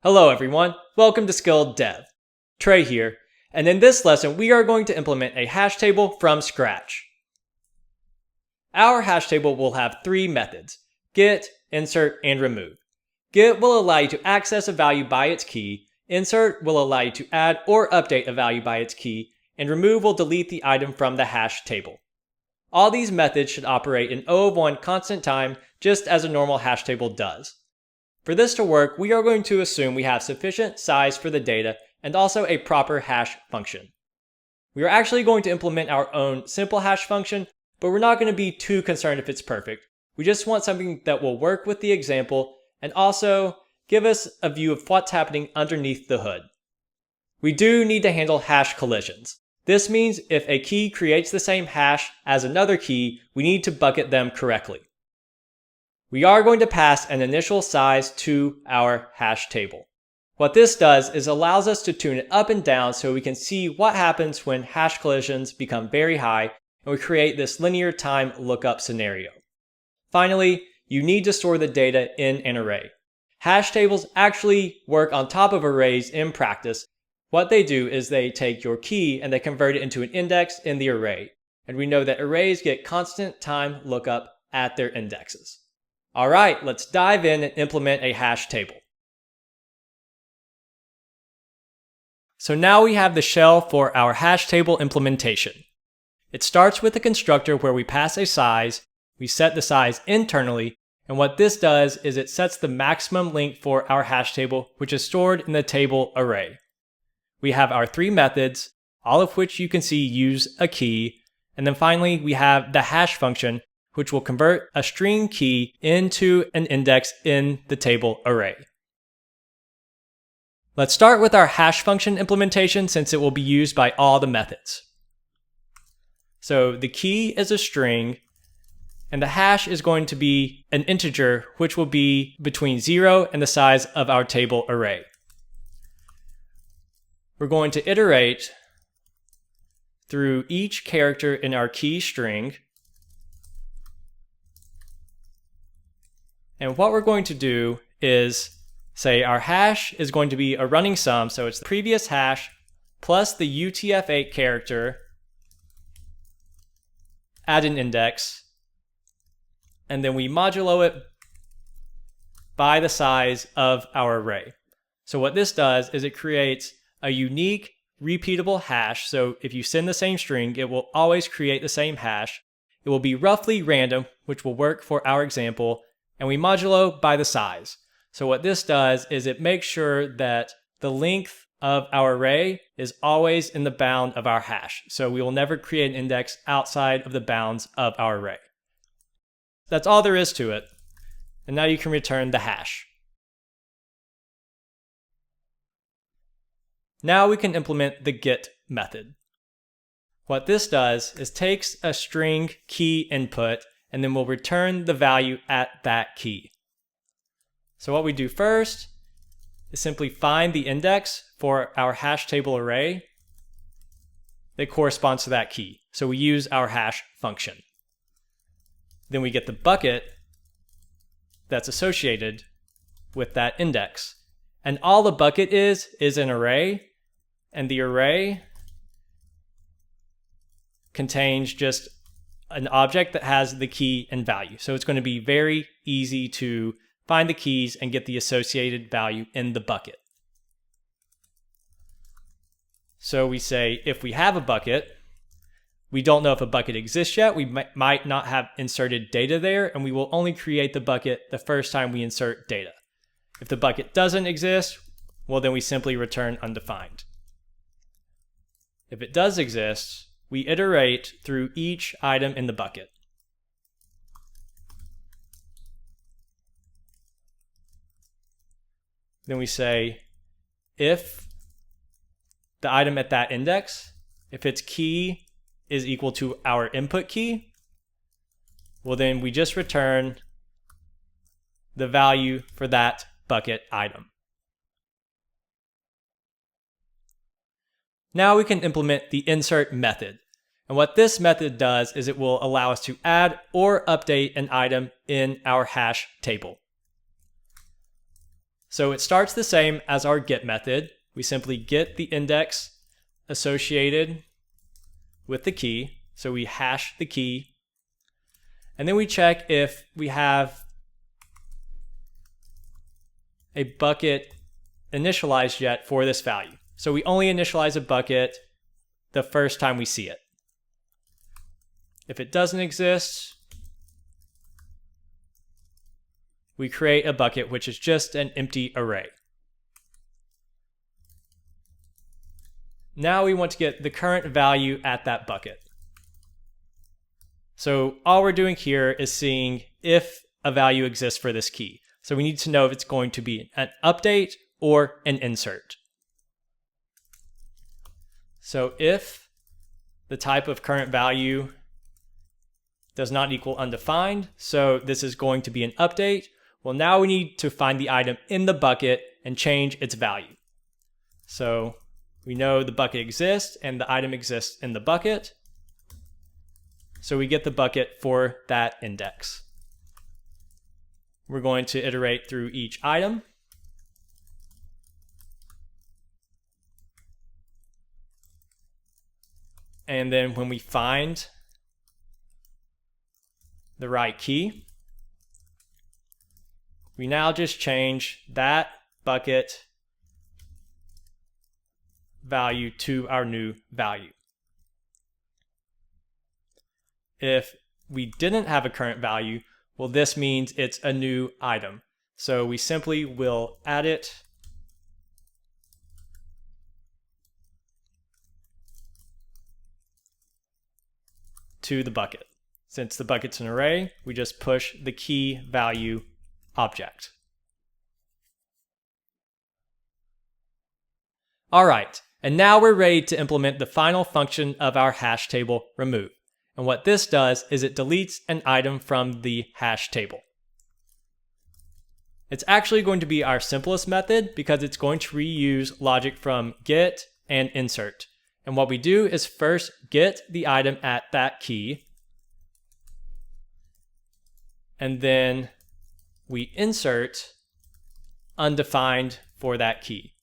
Hello everyone, welcome to Skilled Dev. Trey here, and in this lesson we are going to implement a hash table from scratch. Our hash table will have three methods: get, insert, and remove. Get will allow you to access a value by its key, insert will allow you to add or update a value by its key, and remove will delete the item from the hash table. All these methods should operate in O of 1 constant time, just as a normal hash table does. For this to work, we are going to assume we have sufficient size for the data and also a proper hash function. We are actually going to implement our own simple hash function, but we're not going to be too concerned if it's perfect. We just want something that will work with the example and also give us a view of what's happening underneath the hood. We do need to handle hash collisions. This means if a key creates the same hash as another key, we need to bucket them correctly. We are going to pass an initial size to our hash table. What this does is allows us to tune it up and down so we can see what happens when hash collisions become very high and we create this linear time lookup scenario. Finally, you need to store the data in an array. Hash tables actually work on top of arrays in practice. What they do is they take your key and they convert it into an index in the array. And we know that arrays get constant time lookup at their indexes. Alright, let's dive in and implement a hash table. So now we have the shell for our hash table implementation. It starts with a constructor where we pass a size, we set the size internally, and what this does is it sets the maximum length for our hash table, which is stored in the table array. We have our three methods, all of which you can see use a key, and then finally we have the hash function, which will convert a string key into an index in the table array. Let's start with our hash function implementation since it will be used by all the methods. So the key is a string, and the hash is going to be an integer, which will be between 0 and the size of our table array. We're going to iterate through each character in our key string. And what we're going to do is say our hash is going to be a running sum, so it's the previous hash plus the UTF-8 character at an index, and then we modulo it by the size of our array. So what this does is it creates a unique repeatable hash, so if you send the same string, it will always create the same hash. It will be roughly random, which will work for our example, and we modulo by the size. So what this does is it makes sure that the length of our array is always in the bound of our hash. So we will never create an index outside of the bounds of our array. That's all there is to it. And now you can return the hash. Now we can implement the get method. What this does is takes a string key input and then we'll return the value at that key. So what we do first is simply find the index for our hash table array that corresponds to that key. So we use our hash function. Then we get the bucket that's associated with that index. And all the bucket is an array, and the array contains just an object that has the key and value. So it's going to be very easy to find the keys and get the associated value in the bucket. So we say if we have a bucket, we don't know if a bucket exists yet, we might not have inserted data there, and we will only create the bucket the first time we insert data. If the bucket doesn't exist, well then we simply return undefined. If it does exist, we iterate through each item in the bucket. Then we say if the item at that index, if its key is equal to our input key, well then we just return the value for that bucket item. Now we can implement the insert method. And what this method does is it will allow us to add or update an item in our hash table. So it starts the same as our get method. We simply get the index associated with the key. So we hash the key. And then we check if we have a bucket initialized yet for this value. So we only initialize a bucket the first time we see it. If it doesn't exist, we create a bucket which is just an empty array. Now we want to get the current value at that bucket. So all we're doing here is seeing if a value exists for this key. So we need to know if it's going to be an update or an insert. So if the type of current value does not equal undefined, so this is going to be an update, well, now we need to find the item in the bucket and change its value. So we know the bucket exists and the item exists in the bucket. So we get the bucket for that index. We're going to iterate through each item. And then when we find the right key, we now just change that bucket value to our new value. If we didn't have a current value, well, this means it's a new item. So we simply will add it to the bucket. Since the bucket's an array, we just push the key value object. All right, and now we're ready to implement the final function of our hash table remove. And what this does is it deletes an item from the hash table. It's actually going to be our simplest method because it's going to reuse logic from get and insert. And what we do is first get the item at that key, and then we insert undefined for that key.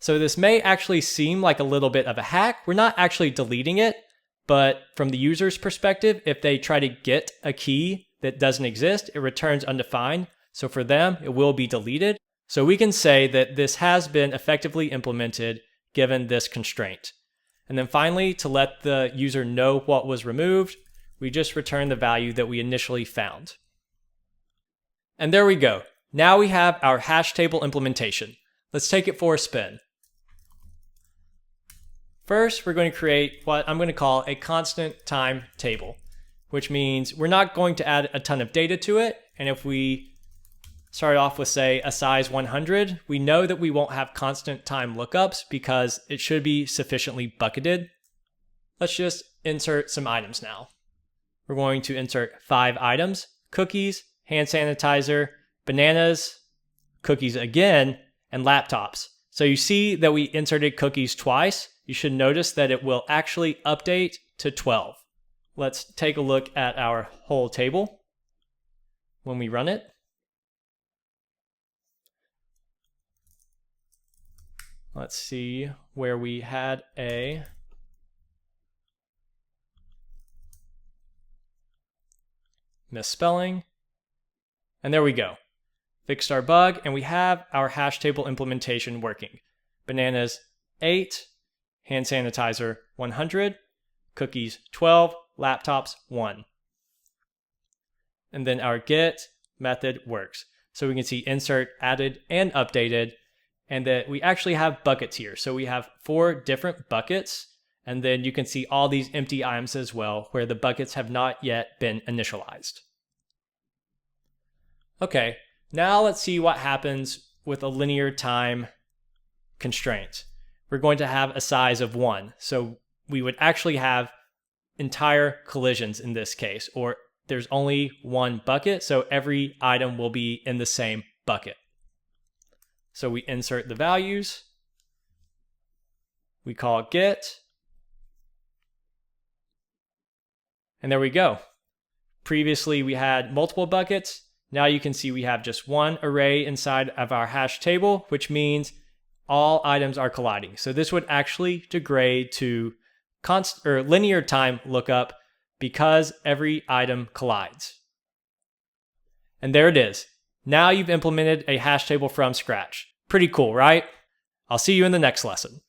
So this may actually seem like a little bit of a hack. We're not actually deleting it, but from the user's perspective, if they try to get a key that doesn't exist, it returns undefined. So for them, it will be deleted. So we can say that this has been effectively implemented given this constraint. And then finally, to let the user know what was removed, we just return the value that we initially found. And there we go. Now we have our hash table implementation. Let's take it for a spin. First, we're going to create what I'm going to call a constant time table, which means we're not going to add a ton of data to it. And if we start off with, say, a size 100, we know that we won't have constant time lookups because it should be sufficiently bucketed. Let's just insert some items now. We're going to insert 5 items: cookies, hand sanitizer, bananas, cookies again, and laptops. So you see that we inserted cookies twice. You should notice that it will actually update to 12. Let's take a look at our whole table when we run it. Let's see where we had a misspelling. And there we go. Fixed our bug, and we have our hash table implementation working. Bananas 8, hand sanitizer 100, cookies 12, laptops 1. And then our get method works. So we can see insert, added, and updated, and that we actually have buckets here. So we have 4 different buckets, and then you can see all these empty items as well, where the buckets have not yet been initialized. Okay, now let's see what happens with a linear time constraint. We're going to have a size of 1. So we would actually have entire collisions in this case, or there's only one bucket, so every item will be in the same bucket. So we insert the values, we call get, and there we go. Previously we had multiple buckets, Now you can see we have just one array inside of our hash table, which means all items are colliding. So this would actually degrade to linear time lookup because every item collides. And there it is. Now you've implemented a hash table from scratch. Pretty cool, right? I'll see you in the next lesson.